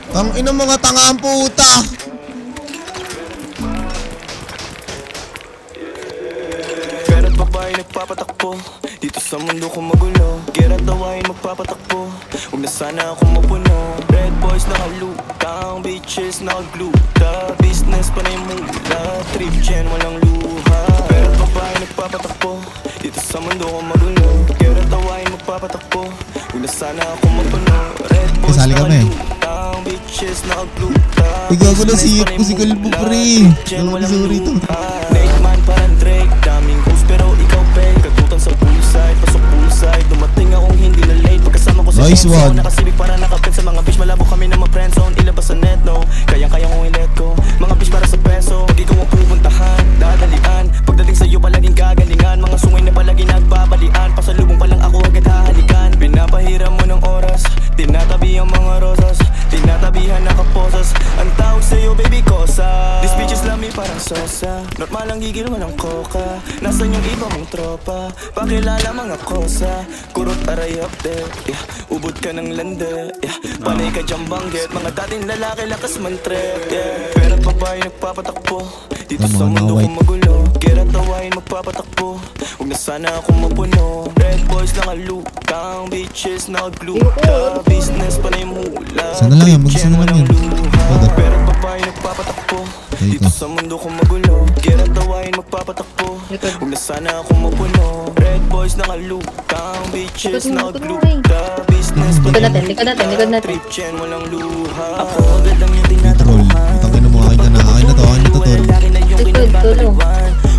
Ang ina mga tanga ang puta. Pera't babae nagpapatakbo dito sa mundo ko magulo. Gera't dawain magpapatakbo, huwag na sana akong mapuno. Red boys nakalutang, bitches nakagluta. Business pa na yung mula, trip gen walang luha. Pera't babae nagpapatakbo dito sa mundo ko magulo. Gera't dawain magpapatakbo, huwag na sana akong mapuno. Red boys Kasali kami. nakalutang, bitches nakagluta. Ay, gago na si Kalbo, pre. Sorry to. Nate man parang Drake, daming host pero ikaw pay. Katutan sa bullseye, pasok bullseye. Dumating akong hindi na late, pagkasama ko sa Nice zone. one. Nakasibig para nakapin sa mga bitch, malabo kami na ma-friendzone. Ilabas sa net, no, kayang-kaya kong i-let go. Mga bitch para sa peso, hindi ko ang pupuntahan. Dadalian, pagdating sa'yo palaging kagalingan. Mga sungay na palagi nagbabalian, pasalubong pa lang ako agad hahalikan. Pinapahiram mo ng oras, tinatabi ang mga rosas. Tinatabihan nakaposas, ang tawag sa'yo baby kosa. These bitches love me parang sosa, normal ang gigil walang koka. Nasaan yung iba mong tropa, pakilala mga kosa. Kurot aray up there, yeah. Ubod ka ng lande, yeah. Panay ka dyan banggit, mga dating lalaki lakas mantrep, yeah. Pera't babae nagpapatakbo dito sa mundo ko magulo. Gera't tawain magpapatakbo, huwag na sana akong mapuno. Red boys nakalutang, bitches nakagluta. Business pa na yung hula, Sana lang yan, mag-isa na lang yan. pera't babae nagpapatakbo dito sa mundo ko magulo. Gera't tawain magpapatakbo, huwag na sana akong mapuno. Red boys nakalutang, bitches nakagluta. Business pa na yung hula, trip gen walang luha. Ako agad lang yung Troll. tinatakuhan. Utangin na mo, akin ka na. Akin na to, tol.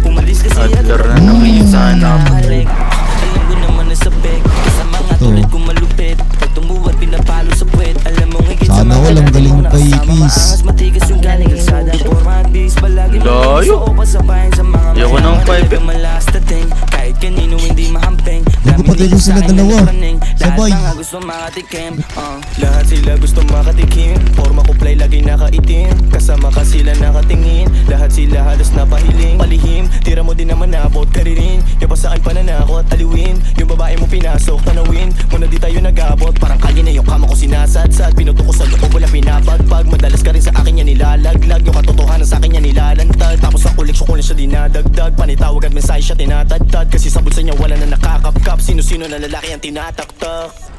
Umalis kasi Adler na naman sana alam ko naman na sa beg, sa mga tulad kong malupit. Pag tumuwad pinapalo sa puwet, alam mong higit sa Sana mga walang laro galing na pa, kasama Ipis. angas, matigas yung galing kalsada. Format bis, palagi Layo. pasabayan sa mga Ayoko ng pipe. malas dating, kahit kanino hindi mahampeng. Bago patay ko sila dalawa. Sabay. Lahat mga gusto makatikim, lahat sila gusto makatikim. Forma ko play lagi nakaitim, kasama ka sila nakatingin. Lahat sila halos napahiling, palihim. Tira mo din naman nabot ka rin. Yung pasaan pananakot at aliwin. Yung babae mo pinasok, tanawin. Muna di tayo nag-abot, parang kanya na yung kama ko sinasadsad. Pinuto ko sa loob, wala pinapagpag. Madalas ka rin sa akin yan nilalaglag. Yung katotohanan sa akin yan nilalantad. Tapos ang koleksyon ko lang siya dinadagdag. Panitawag at mensahe siya tinatagtad. Kasi sa bulsa niya wala na nakakapkap. Sino-sino na lalaki ang tinataktak.